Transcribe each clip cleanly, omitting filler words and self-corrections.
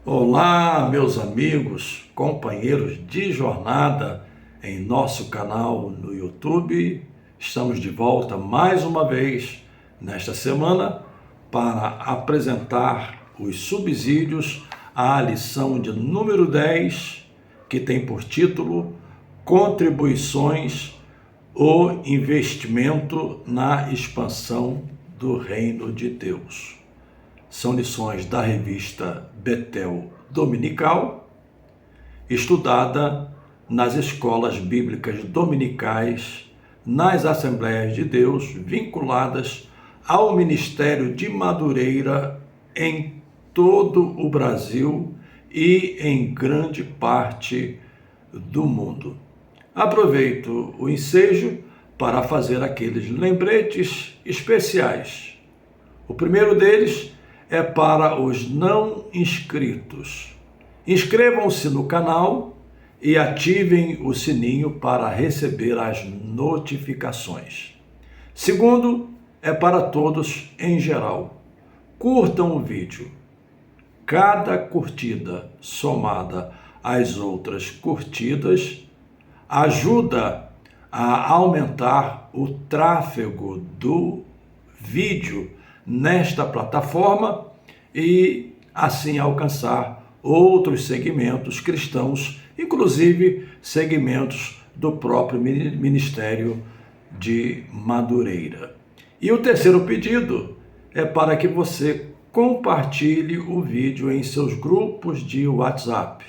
Olá, meus amigos, companheiros de jornada em nosso canal no YouTube. Estamos de volta mais uma vez nesta semana para apresentar os subsídios à lição de número 10, que tem por título Contribuições ou investimento na expansão do Reino de Deus. São lições da revista Betel Dominical, estudada nas escolas bíblicas dominicais, nas Assembleias de Deus, vinculadas ao Ministério de Madureira em todo o Brasil e em grande parte do mundo. Aproveito o ensejo para fazer aqueles lembretes especiais. O primeiro deles é para os não inscritos. Inscrevam-se no canal e ativem o sininho para receber as notificações. Segundo, é para todos em geral. Curtam o vídeo. Cada curtida somada às outras curtidas ajuda a aumentar o tráfego do vídeo nesta plataforma e assim alcançar outros segmentos cristãos, inclusive segmentos do próprio Ministério de Madureira. E o terceiro pedido é para que você compartilhe o vídeo em seus grupos de WhatsApp.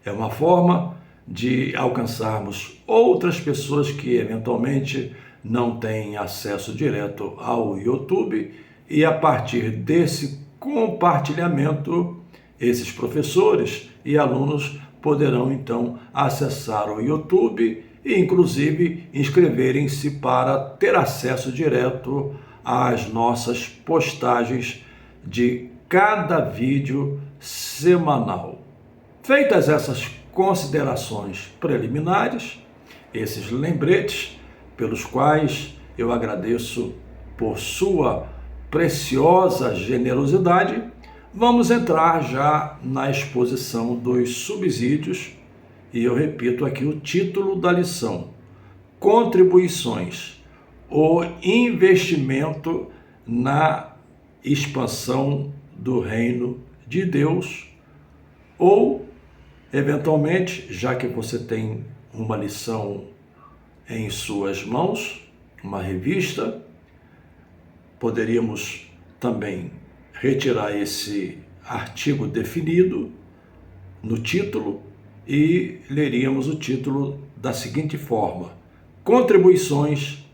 É uma forma de alcançarmos outras pessoas que eventualmente não têm acesso direto ao YouTube, e a partir desse compartilhamento, esses professores e alunos poderão então acessar o YouTube e inclusive inscreverem-se para ter acesso direto às nossas postagens de cada vídeo semanal. Feitas essas considerações preliminares, esses lembretes, pelos quais eu agradeço por sua preciosa generosidade, vamos entrar já na exposição dos subsídios, e eu repito aqui o título da lição: Contribuições, o investimento na expansão do Reino de Deus, ou, eventualmente, já que você tem uma lição em suas mãos, uma revista, poderíamos também retirar esse artigo definido no título e leríamos o título da seguinte forma: Contribuições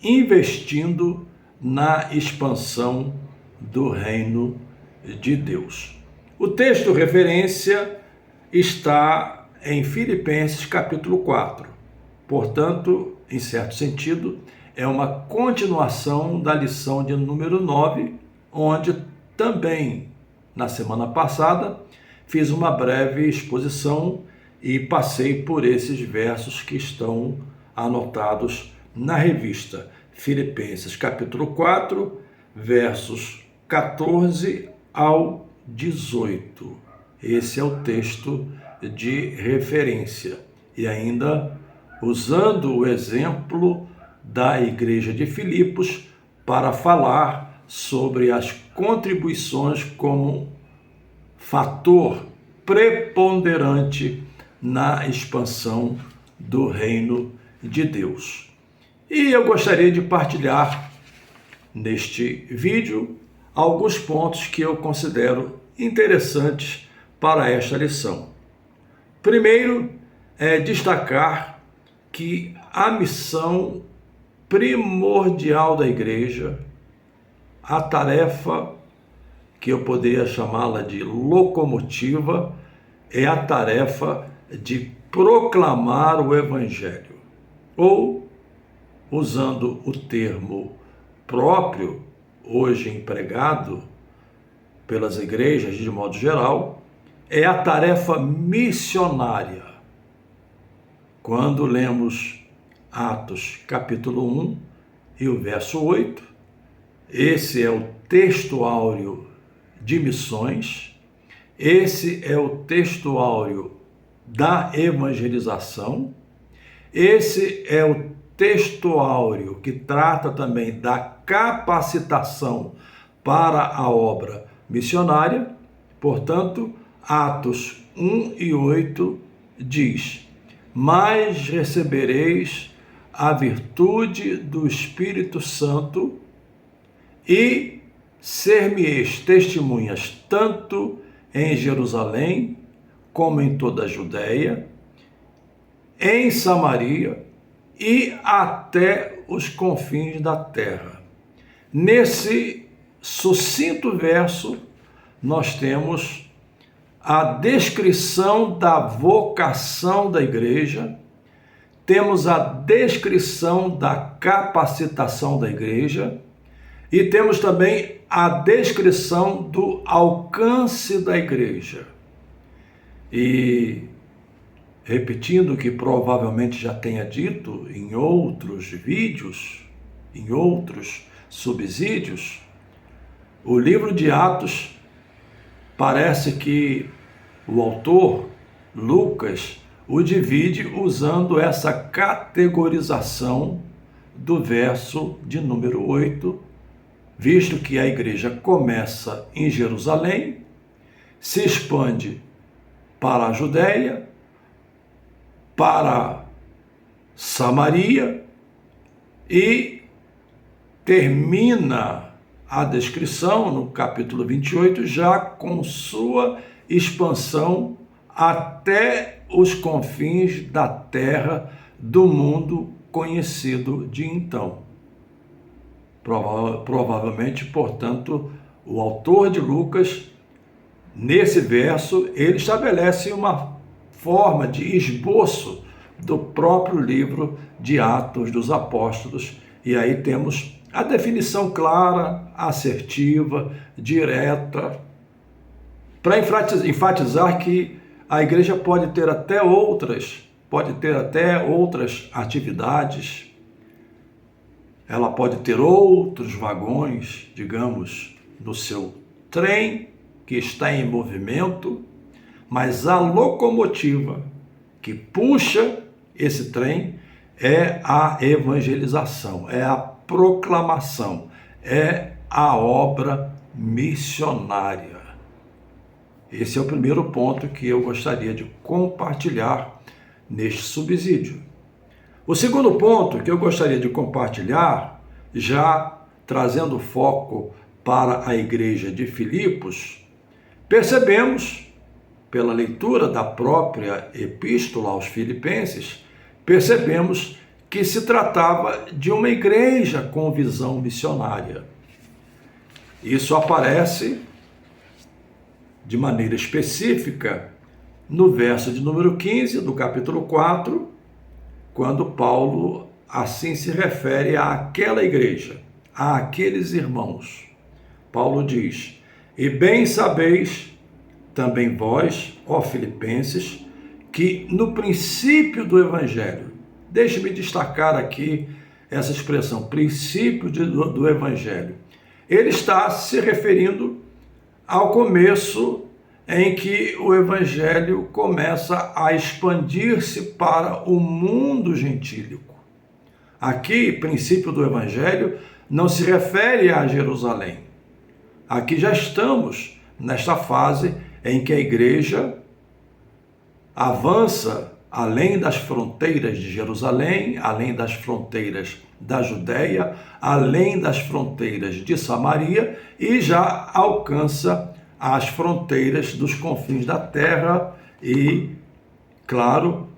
investindo na expansão do Reino de Deus. O texto referência está em Filipenses capítulo 4. Portanto, em certo sentido, é uma continuação da lição de número 9, onde também, na semana passada, fiz uma breve exposição e passei por esses versos que estão anotados na revista Filipenses capítulo 4, versos 14 ao 18. Esse é o texto de referência. E ainda usando o exemplo da igreja de Filipos para falar sobre as contribuições como fator preponderante na expansão do reino de Deus. E eu gostaria de partilhar neste vídeo alguns pontos que eu considero interessantes para esta lição. Primeiro, é destacar que a missão primordial da igreja, a tarefa que eu poderia chamá-la de locomotiva, é a tarefa de proclamar o Evangelho. Ou, usando o termo próprio, hoje empregado pelas igrejas de modo geral, é a tarefa missionária. Quando lemos Atos capítulo 1 e o verso 8, esse é o texto áureo de missões, esse é o texto áureo da evangelização, esse é o texto áureo que trata também da capacitação para a obra missionária. Portanto, Atos 1 e 8 diz: mas recebereis a virtude do Espírito Santo e ser-me-eis testemunhas tanto em Jerusalém como em toda a Judéia, em Samaria e até os confins da terra. Nesse sucinto verso, nós temos a descrição da vocação da igreja, temos a descrição da capacitação da igreja e temos também a descrição do alcance da igreja. E, repetindo o que provavelmente já tenha dito em outros vídeos, em outros subsídios, o livro de Atos parece que o autor, Lucas, o divide usando essa categorização do verso de número 8, visto que a igreja começa em Jerusalém, se expande para a Judéia, para Samaria e termina a descrição no capítulo 28 já com sua expansão até os confins da terra do mundo conhecido de então. Provavelmente, portanto, o autor de Lucas, nesse verso, ele estabelece uma forma de esboço do próprio livro de Atos dos Apóstolos, e aí temos a definição clara, assertiva, direta, para enfatizar que a igreja pode ter até outras atividades, ela pode ter outros vagões, digamos, no seu trem que está em movimento, mas a locomotiva que puxa esse trem é a evangelização, é a proclamação, é a obra missionária. Esse é o primeiro ponto que eu gostaria de compartilhar neste subsídio. O segundo ponto que eu gostaria de compartilhar, já trazendo foco para a igreja de Filipos, percebemos, pela leitura da própria epístola aos Filipenses, percebemos que se tratava de uma igreja com visão missionária. Isso aparece de maneira específica no verso de número 15 do capítulo 4, quando Paulo assim se refere àquela igreja, àqueles irmãos. Paulo diz: e bem sabeis também vós, ó Filipenses, que no princípio do Evangelho, deixe-me destacar aqui essa expressão, princípio do Evangelho, ele está se referindo ao começo em que o Evangelho começa a expandir-se para o mundo gentílico. Aqui, princípio do Evangelho não se refere a Jerusalém. Aqui já estamos nesta fase em que a igreja avança além das fronteiras de Jerusalém, além das fronteiras da Judéia, além das fronteiras de Samaria e já alcança as fronteiras dos confins da terra e, claro,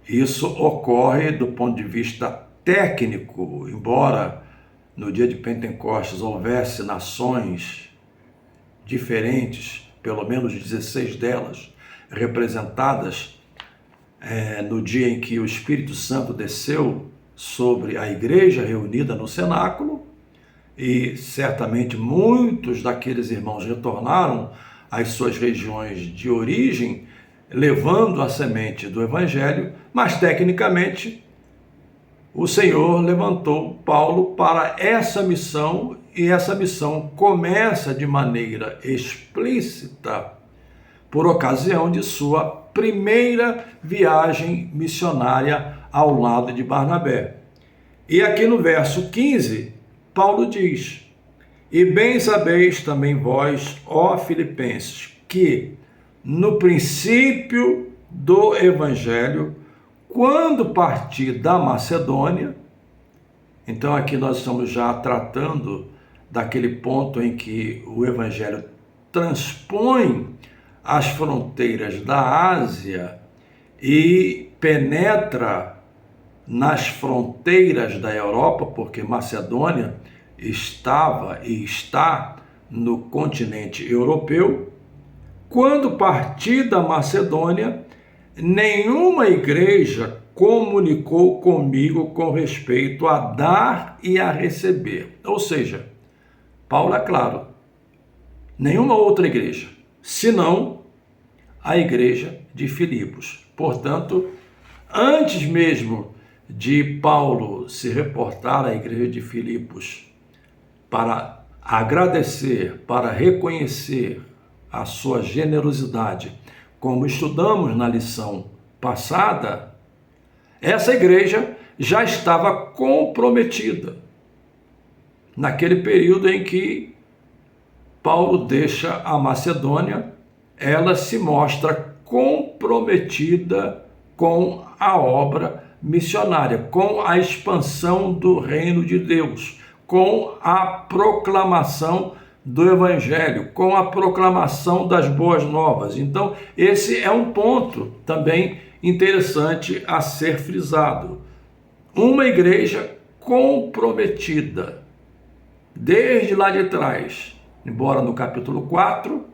isso ocorre do ponto de vista técnico, embora no dia de Pentecostes houvesse nações diferentes, pelo menos 16 delas, representadas no dia em que o Espírito Santo desceu sobre a igreja reunida no cenáculo, e certamente muitos daqueles irmãos retornaram às suas regiões de origem, levando a semente do Evangelho, mas tecnicamente o Senhor levantou Paulo para essa missão, e essa missão começa de maneira explícita por ocasião de sua primeira viagem missionária ao lado de Barnabé. E aqui no verso 15, Paulo diz: e bem sabeis também vós, ó Filipenses, que no princípio do Evangelho, quando parti da Macedônia, então aqui nós estamos já tratando daquele ponto em que o Evangelho transpõe as fronteiras da Ásia e penetra nas fronteiras da Europa, porque Macedônia estava e está no continente europeu. Quando parti da Macedônia, nenhuma igreja comunicou comigo com respeito a dar e a receber. Ou seja, Paulo é claro, nenhuma outra igreja, senão a igreja de Filipos. Portanto, antes mesmo de Paulo se reportar à igreja de Filipos para agradecer, para reconhecer a sua generosidade, como estudamos na lição passada, essa igreja já estava comprometida. Naquele período em que Paulo deixa a Macedônia, ela se mostra comprometida com a obra missionária, com a expansão do reino de Deus, com a proclamação do Evangelho, com a proclamação das boas novas. Então, esse é um ponto também interessante a ser frisado. Uma igreja comprometida, desde lá de trás, embora no capítulo 4,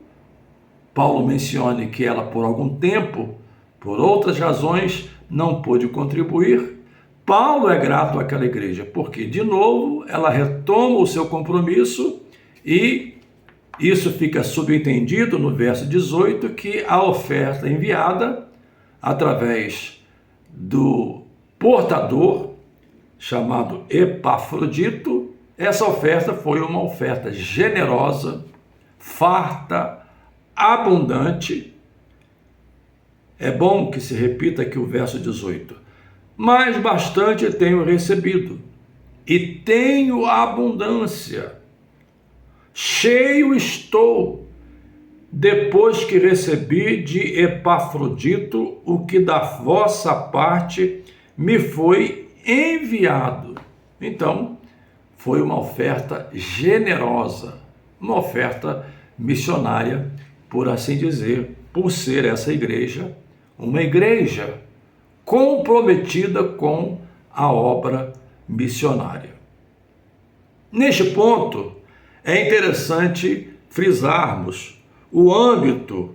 Paulo mencione que ela por algum tempo, por outras razões, não pôde contribuir. Paulo é grato àquela igreja, porque, de novo, ela retoma o seu compromisso e isso fica subentendido no verso 18, que a oferta enviada através do portador, chamado Epafrodito, essa oferta foi uma oferta generosa, farta, abundante. É bom que se repita aqui o verso 18. Mas bastante tenho recebido, e tenho abundância. Cheio estou, depois que recebi de Epafrodito o que da vossa parte me foi enviado. Então, foi uma oferta generosa, uma oferta missionária, por assim dizer, por ser essa igreja uma igreja comprometida com a obra missionária. Neste ponto, é interessante frisarmos o âmbito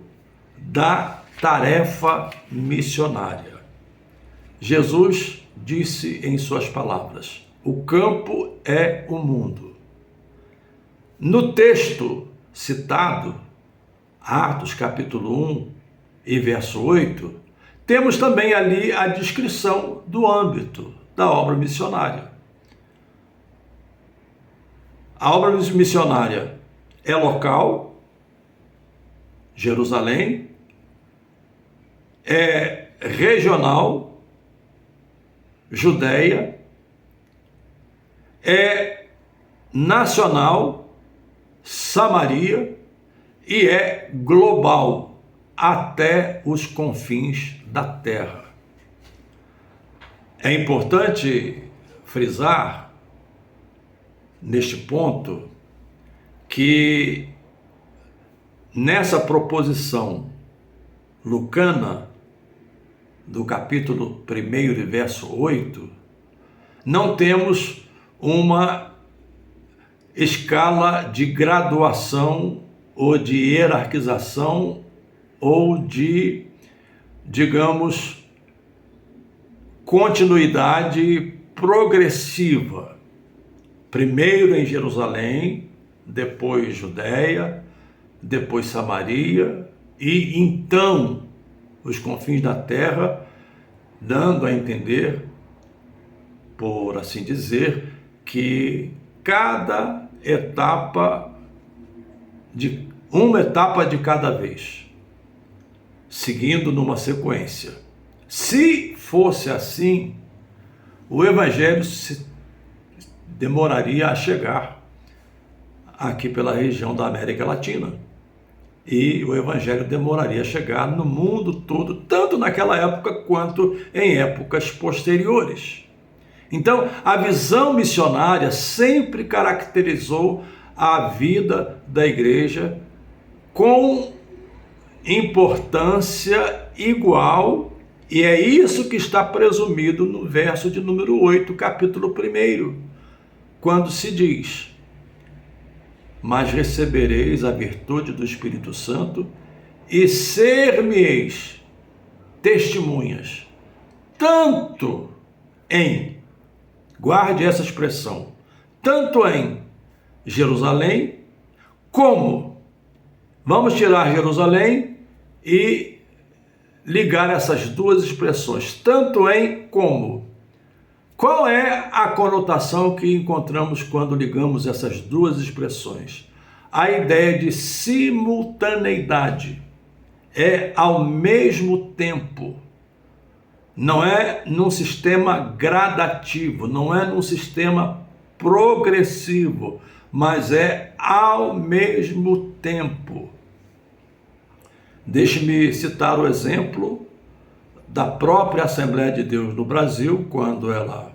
da tarefa missionária. Jesus disse em suas palavras: o campo é o mundo. No texto citado, Atos capítulo 1 e verso 8, temos também ali a descrição do âmbito da obra missionária. A obra missionária é local, Jerusalém, é regional, Judeia, é nacional, Samaria, e é global, até os confins da terra. É importante frisar neste ponto que nessa proposição lucana do capítulo 1 e verso 8, não temos uma escala de graduação ou de hierarquização ou de, digamos, continuidade progressiva. Primeiro em Jerusalém, depois Judeia, depois Samaria e então os confins da terra, dando a entender, por assim dizer, que cada etapa, uma etapa de cada vez. seguindo numa sequência. Se fosse assim, o Evangelho demoraria a chegar aqui pela região da América Latina. E o Evangelho demoraria a chegar no mundo todo, tanto naquela época quanto em épocas posteriores. Então, a visão missionária sempre caracterizou a vida da igreja com importância igual, e é isso que está presumido no verso de número 8, capítulo 1, quando se diz: mas recebereis a virtude do Espírito Santo e ser-me-eis testemunhas, tanto em, guarde essa expressão, tanto em Jerusalém, como, vamos tirar Jerusalém e ligar essas duas expressões, tanto em como. Qual é a conotação que encontramos quando ligamos essas duas expressões? A ideia de simultaneidade, é ao mesmo tempo. Não é num sistema gradativo, não é num sistema progressivo, mas é ao mesmo tempo. Deixe-me citar o exemplo da própria Assembleia de Deus no Brasil, quando ela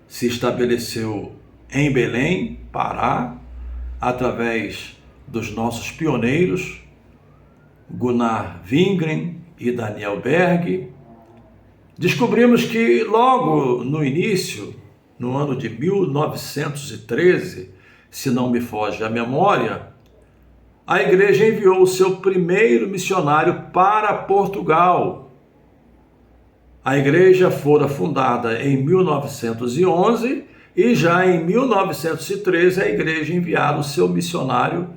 se estabeleceu em Belém, Pará, através dos nossos pioneiros, Gunnar Wingren e Daniel Berg. Descobrimos que logo no início, no ano de 1913, se não me foge a memória, a igreja enviou o seu primeiro missionário para Portugal. A igreja fora fundada em 1911 e já em 1913 a igreja enviara o seu missionário,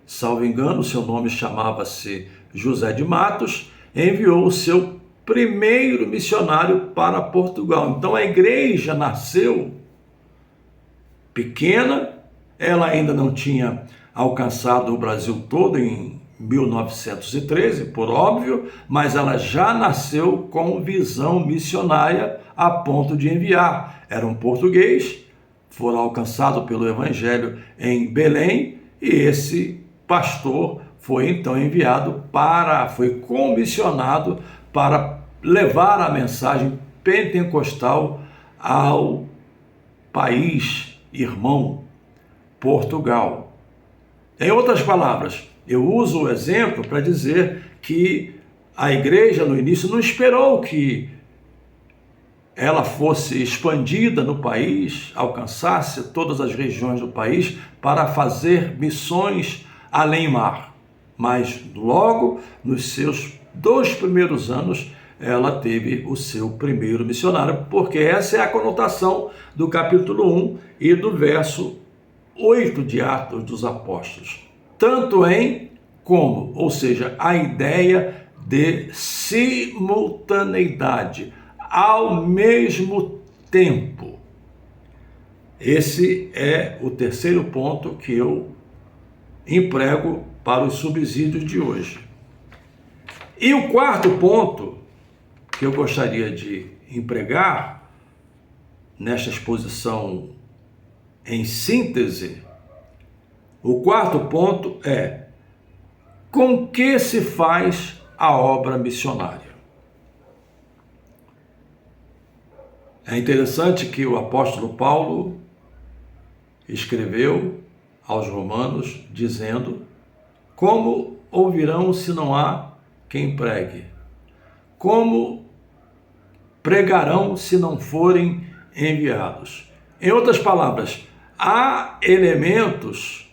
salvo engano, o seu nome chamava-se José de Matos, enviou o seu primeiro missionário para Portugal. Então a igreja nasceu pequena, ela ainda não tinha alcançado o Brasil todo em 1913, por óbvio, mas ela já nasceu com visão missionária a ponto de enviar. Era um português, foi alcançado pelo Evangelho em Belém, e esse pastor foi então foi comissionado para levar a mensagem pentecostal ao país irmão, Portugal. Em outras palavras, eu uso o exemplo para dizer que a igreja no início não esperou que ela fosse expandida no país, alcançasse todas as regiões do país para fazer missões além mar. Mas logo nos seus 2 primeiros anos, ela teve o seu primeiro missionário, porque essa é a conotação do capítulo 1 e do verso 8 de Atos dos Apóstolos. Tanto em como, ou seja, a ideia de simultaneidade, ao mesmo tempo. Esse é o terceiro ponto que eu emprego para os subsídios de hoje. E o quarto ponto que eu gostaria de empregar nesta exposição em síntese, o quarto ponto é: com que se faz a obra missionária? É interessante que o apóstolo Paulo escreveu aos Romanos dizendo: como ouvirão se não há quem pregue? Como pregarão se não forem enviados? Em outras palavras, há elementos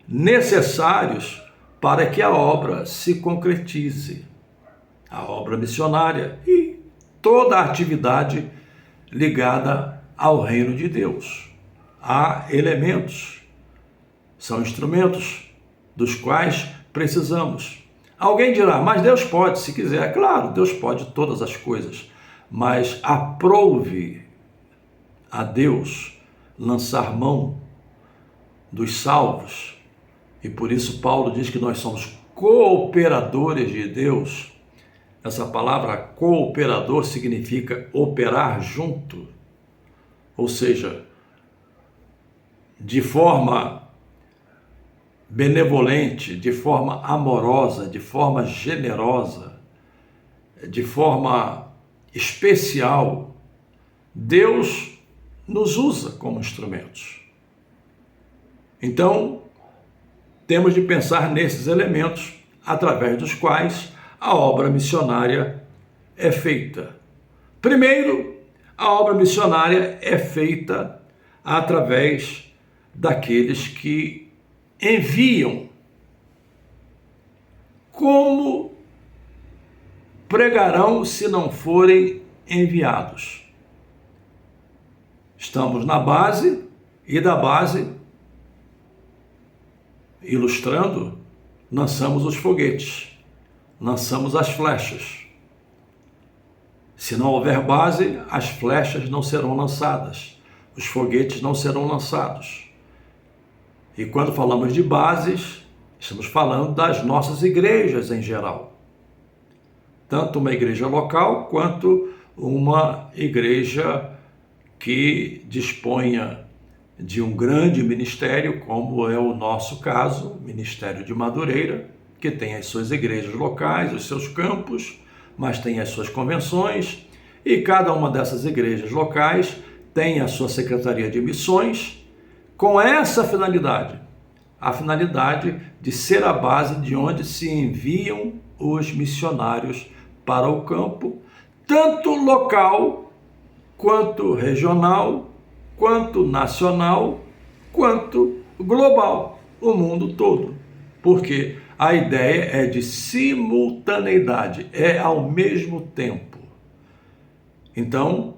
necessários para que a obra se concretize, a obra missionária e toda a atividade ligada ao reino de Deus. Há elementos, são instrumentos dos quais precisamos. Alguém dirá: mas Deus pode, se quiser. Claro, Deus pode todas as coisas, mas aprouve a Deus lançar mão dos salvos. E por isso Paulo diz que nós somos cooperadores de Deus Essa palavra cooperador significa operar junto, ou seja, de forma benevolente, de forma amorosa, de forma generosa, de forma especial. Deus nos usa como instrumentos. Então, temos de pensar nesses elementos através dos quais a obra missionária é feita. Primeiro, a obra missionária é feita através daqueles que enviam. Como pregarão se não forem enviados? Estamos na base, e da base, ilustrando, lançamos os foguetes, lançamos as flechas. Se não houver base, as flechas não serão lançadas, os foguetes não serão lançados. E quando falamos de bases, estamos falando das nossas igrejas em geral. Tanto uma igreja local, quanto uma igreja que disponha de um grande ministério, como é o nosso caso, Ministério de Madureira, que tem as suas igrejas locais, os seus campos, mas tem as suas convenções, e cada uma dessas igrejas locais tem a sua secretaria de missões, com essa finalidade, a finalidade de ser a base de onde se enviam os missionários para o campo, tanto local, quanto regional, quanto nacional, quanto global, o mundo todo. Porque a ideia é de simultaneidade, é ao mesmo tempo. Então,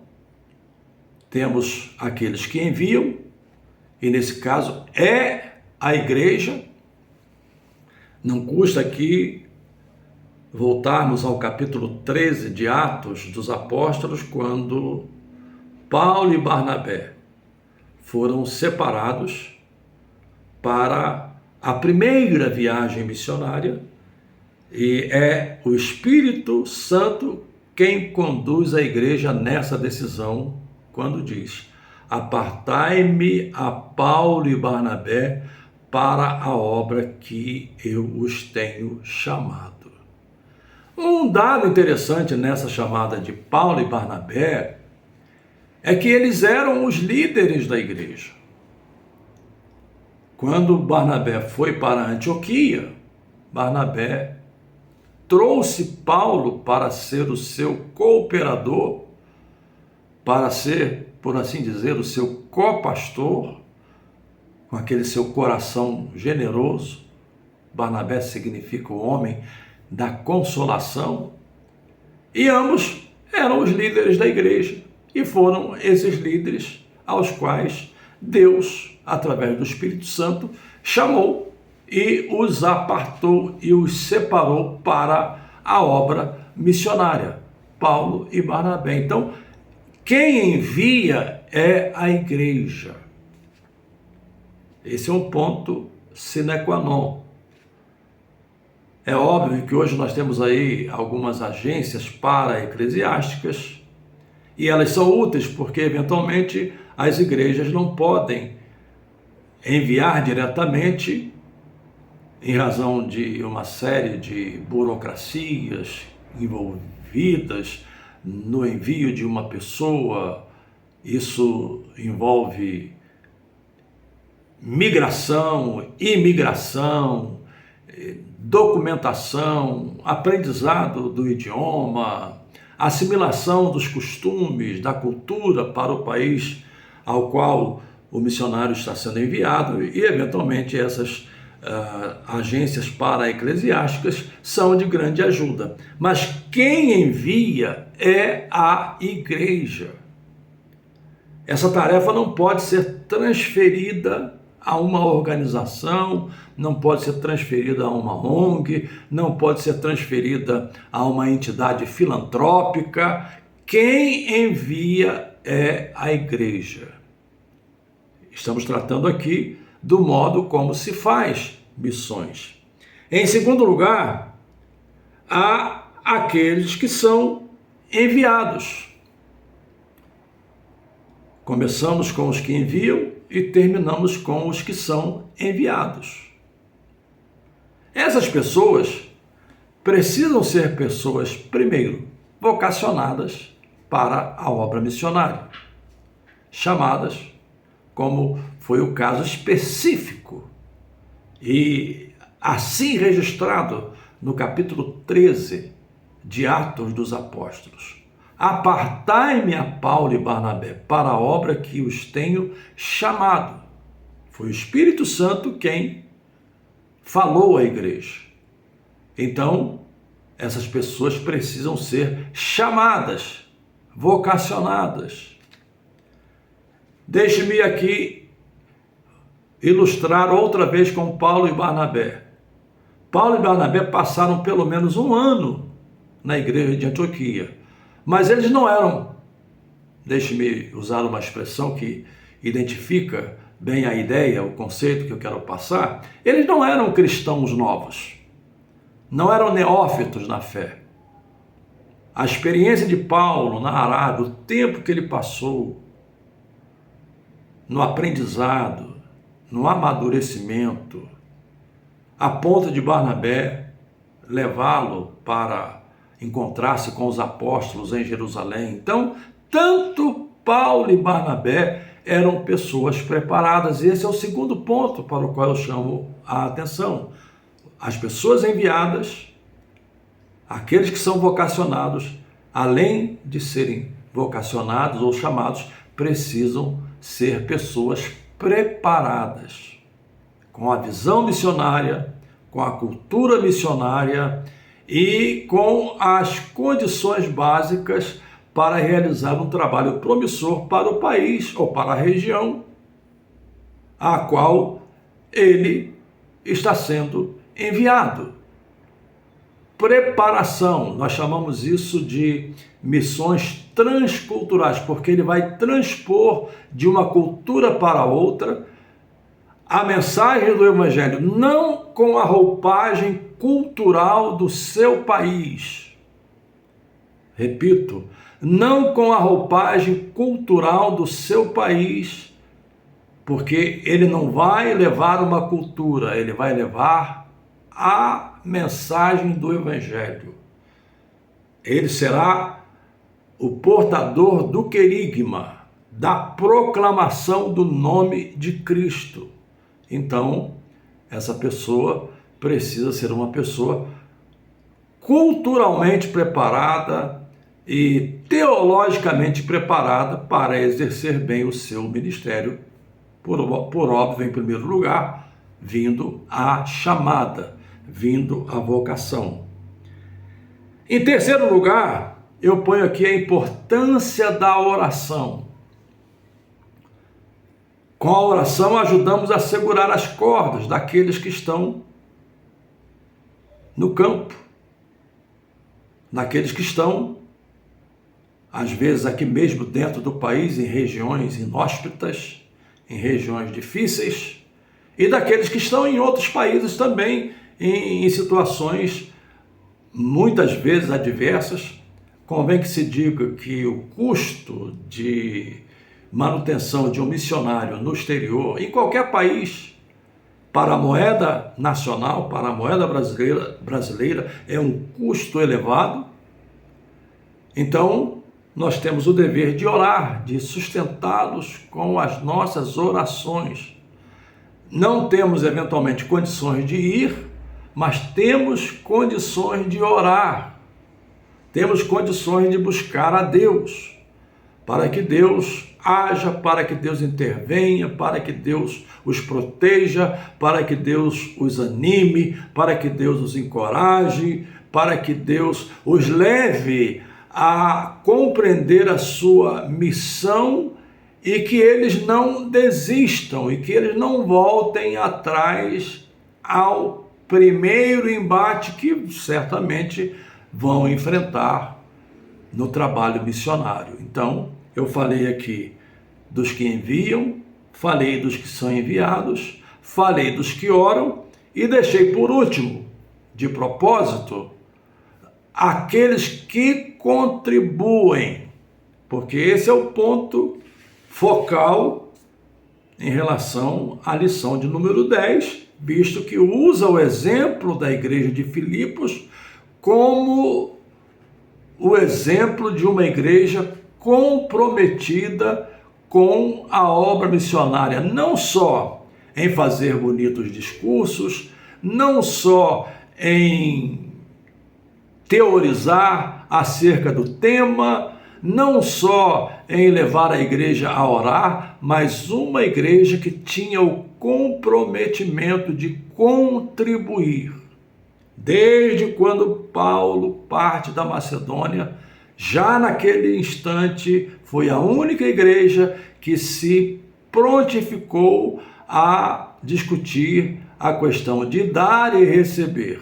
temos aqueles que enviam, e nesse caso é a igreja. Não custa aqui voltarmos ao capítulo 13 de Atos dos Apóstolos, quando Paulo e Barnabé foram separados para a primeira viagem missionária, e é o Espírito Santo quem conduz a igreja nessa decisão, quando diz: apartai-me a Paulo e Barnabé para a obra que eu os tenho chamado. Um dado interessante nessa chamada de Paulo e Barnabé é que eles eram os líderes da igreja. Quando Barnabé foi para Antioquia, Barnabé trouxe Paulo para ser o seu cooperador, para ser, por assim dizer, o seu copastor, com aquele seu coração generoso. Barnabé significa o homem da consolação. E ambos eram os líderes da igreja. E foram esses líderes aos quais Deus, através do Espírito Santo, chamou e os apartou e os separou para a obra missionária, Paulo e Barnabé. Então, quem envia é a igreja. Esse é um ponto sine qua non. É óbvio que hoje nós temos aí algumas agências para-eclesiásticas, e elas são úteis porque, eventualmente, as igrejas não podem enviar diretamente, em razão de uma série de burocracias envolvidas no envio de uma pessoa. Isso envolve migração, imigração, documentação, aprendizado do idioma, assimilação dos costumes, da cultura para o país ao qual o missionário está sendo enviado, e eventualmente essas agências para-eclesiásticas são de grande ajuda. Mas quem envia é a igreja. Essa tarefa não pode ser transferida a uma organização, não pode ser transferida a uma ONG, não pode ser transferida a uma entidade filantrópica. Quem envia é a igreja. Estamos tratando aqui do modo como se faz missões. Em segundo lugar, a aqueles que são enviados. Começamos com os que enviam e terminamos com os que são enviados. Essas pessoas precisam ser pessoas, primeiro, vocacionadas para a obra missionária, chamadas, como foi o caso específico e assim registrado no capítulo 13 de Atos dos Apóstolos. Apartai-me a Paulo e Barnabé para a obra que os tenho chamado. Foi o Espírito Santo quem falou à igreja. Então, essas pessoas precisam ser chamadas, vocacionadas. Deixe-me aqui ilustrar outra vez com Paulo e Barnabé. Paulo e Barnabé passaram pelo menos um ano na igreja de Antioquia, mas eles não eram, deixe-me usar uma expressão que identifica bem a ideia, o conceito que eu quero passar, eles não eram cristãos novos, não eram neófitos na fé. A experiência de Paulo na Arábia, o tempo que ele passou no aprendizado, no amadurecimento, a ponto de Barnabé levá-lo para encontrar-se com os apóstolos em Jerusalém. Então, tanto Paulo e Barnabé eram pessoas preparadas. E esse é o segundo ponto para o qual eu chamo a atenção. As pessoas enviadas, aqueles que são vocacionados, além de serem vocacionados ou chamados, precisam ser pessoas preparadas, com a visão missionária, com a cultura missionária e com as condições básicas para realizar um trabalho promissor para o país ou para a região a qual ele está sendo enviado. Preparação, nós chamamos isso de missões transculturais, porque ele vai transpor de uma cultura para outra a mensagem do Evangelho, não com a roupagem cultural do seu país. Repito, não com a roupagem cultural do seu país, porque ele não vai levar uma cultura, ele vai levar a mensagem do Evangelho. Ele será o portador do querigma, da proclamação do nome de Cristo. Então, essa pessoa precisa ser uma pessoa culturalmente preparada e teologicamente preparada para exercer bem o seu ministério, por óbvio, em primeiro lugar, vindo a chamada, vindo a vocação. Em terceiro lugar, eu ponho aqui a importância da oração. Com a oração ajudamos a segurar as cordas daqueles que estão no campo, daqueles que estão, às vezes, aqui mesmo dentro do país, em regiões inóspitas, em regiões difíceis, e daqueles que estão em outros países também, em situações muitas vezes adversas. Convém que se diga que o custo de manutenção de um missionário no exterior, em qualquer país, para a moeda nacional, para a moeda brasileira, é um custo elevado. Então, nós temos o dever de orar, de sustentá-los com as nossas orações. Não temos, eventualmente, condições de ir, mas temos condições de orar. Temos condições de buscar a Deus, para que Deus haja, para que Deus intervenha, para que Deus os proteja, para que Deus os anime, para que Deus os encoraje, para que Deus os leve a compreender a sua missão e que eles não desistam e que eles não voltem atrás ao primeiro embate que certamente vão enfrentar no trabalho missionário. Então, eu falei aqui dos que enviam, falei dos que são enviados, falei dos que oram e deixei por último, de propósito, aqueles que contribuem, porque esse é o ponto focal em relação à lição de número 10, visto que usa o exemplo da igreja de Filipos como o exemplo de uma igreja comprometida com a obra missionária, não só em fazer bonitos discursos, não só em teorizar acerca do tema, não só em levar a igreja a orar, mas uma igreja que tinha o comprometimento de contribuir. Desde quando Paulo parte da Macedônia, já naquele instante foi a única igreja que se prontificou a discutir a questão de dar e receber.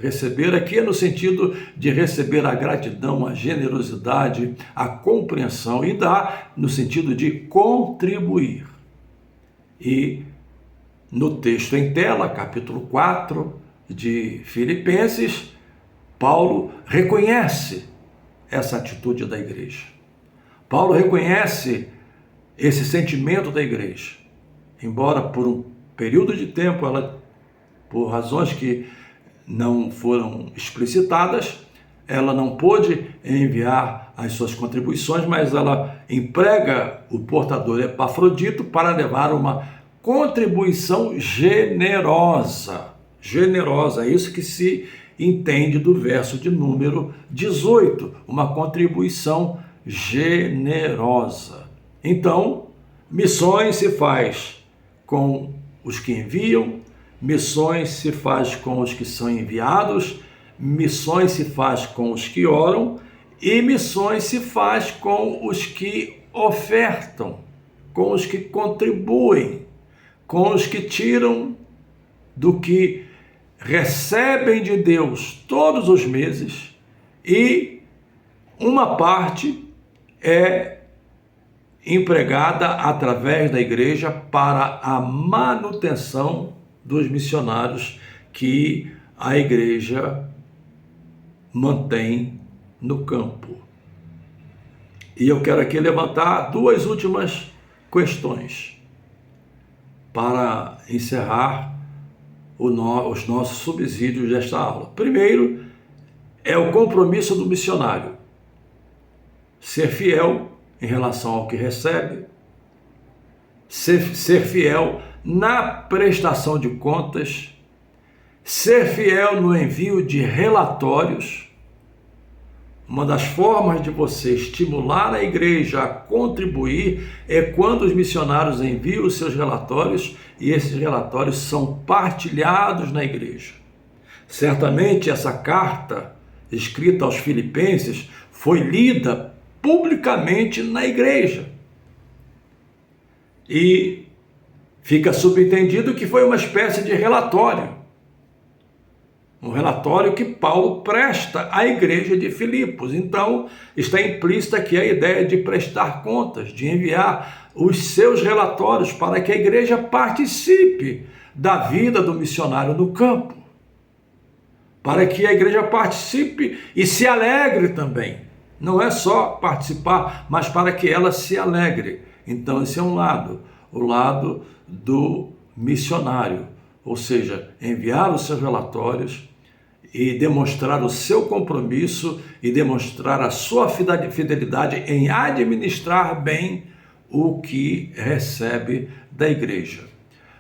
Receber aqui é no sentido de receber a gratidão, a generosidade, a compreensão, e dar no sentido de contribuir. E no texto em tela, capítulo 4 de Filipenses, Paulo reconhece essa atitude da igreja. Paulo reconhece esse sentimento da igreja. Embora por um período de tempo, ela, por razões que não foram explicitadas, ela não pôde enviar as suas contribuições, mas ela emprega o portador Epafrodito para levar uma contribuição generosa. Generosa, é isso que se entende do verso de número 18, uma contribuição generosa. Então, missões se faz com os que enviam, missões se faz com os que são enviados, missões se faz com os que oram e missões se faz com os que ofertam, com os que contribuem, com os que tiram do que recebem de Deus todos os meses, e uma parte é empregada através da igreja para a manutenção dos missionários que a igreja mantém no campo. E eu quero aqui levantar duas últimas questões para encerrar os nossos subsídios desta aula. Primeiro, é o compromisso do missionário. Ser fiel em relação ao que recebe, ser fiel na prestação de contas, ser fiel no envio de relatórios. Uma das formas de você estimular a igreja a contribuir é quando os missionários enviam os seus relatórios e esses relatórios são partilhados na igreja. Certamente essa carta escrita aos Filipenses foi lida publicamente na igreja. E fica subentendido que foi uma espécie de relatório. Um relatório que Paulo presta à igreja de Filipos. Então, está implícita aqui a ideia de prestar contas, de enviar os seus relatórios para que a igreja participe da vida do missionário no campo. Para que a igreja participe e se alegre também. Não é só participar, mas para que ela se alegre. Então, esse é um lado, o lado do missionário. Ou seja, enviar os seus relatórios e demonstrar o seu compromisso e demonstrar a sua fidelidade em administrar bem o que recebe da igreja.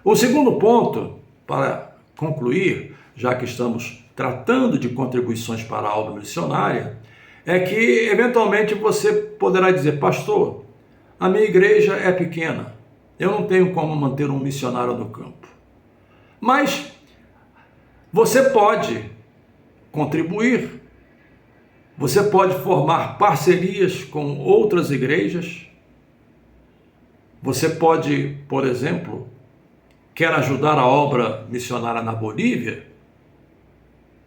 O segundo ponto, para concluir, já que estamos tratando de contribuições para a obra missionária, é que eventualmente você poderá dizer: pastor, a minha igreja é pequena, eu não tenho como manter um missionário no campo. Mas você pode contribuir, você pode formar parcerias com outras igrejas, você pode, por exemplo, quer ajudar a obra missionária na Bolívia.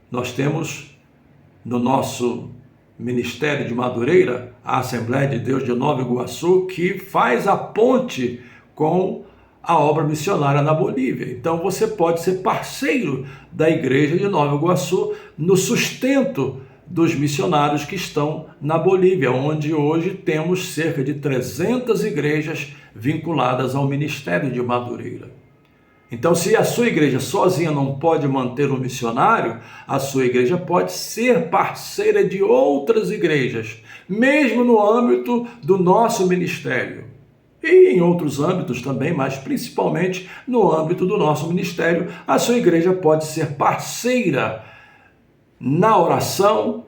Nós temos no nosso Ministério de Madureira a Assembleia de Deus de Nova Iguaçu, que faz a ponte com a obra missionária na Bolívia. Então você pode ser parceiro da igreja de Nova Iguaçu no sustento dos missionários que estão na Bolívia, onde hoje temos cerca de 300 igrejas vinculadas ao ministério de Madureira. Então, se a sua igreja sozinha não pode manter um missionário, a sua igreja pode ser parceira de outras igrejas, mesmo no âmbito do nosso ministério. E em outros âmbitos também, mas principalmente no âmbito do nosso ministério, a sua igreja pode ser parceira na oração,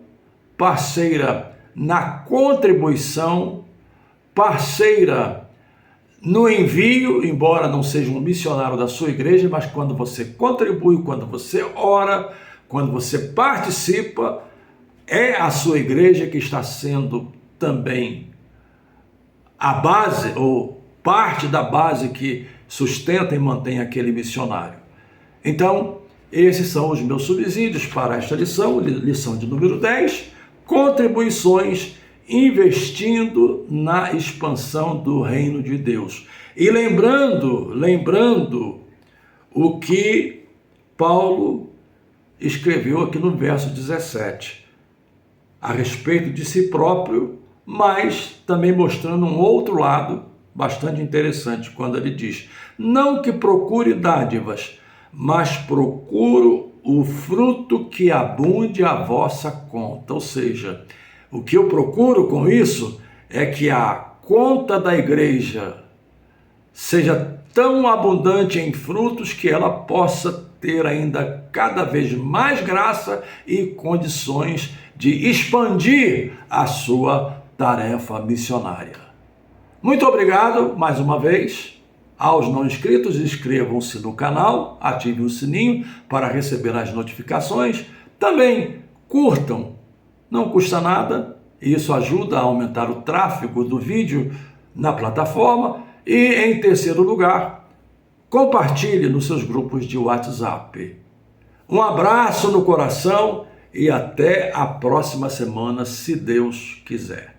parceira na contribuição, parceira no envio, embora não seja um missionário da sua igreja, mas quando você contribui, quando você ora, quando você participa, é a sua igreja que está sendo também a base ou parte da base que sustenta e mantém aquele missionário. Então, esses são os meus subsídios para esta lição, lição de número 10, contribuições investindo na expansão do reino de Deus. E lembrando o que Paulo escreveu aqui no verso 17, a respeito de si próprio, mas também mostrando um outro lado bastante interessante, quando ele diz: não que procure dádivas, mas procuro o fruto que abunde à vossa conta. Ou seja, o que eu procuro com isso é que a conta da igreja seja tão abundante em frutos que ela possa ter ainda cada vez mais graça e condições de expandir a sua tarefa missionária. Muito obrigado mais uma vez. Aos não inscritos, inscrevam-se no canal, ativem o sininho para receber as notificações. Também curtam, não custa nada, e isso ajuda a aumentar o tráfego do vídeo na plataforma. E em terceiro lugar, compartilhe nos seus grupos de WhatsApp. Um abraço no coração e até a próxima semana, se Deus quiser.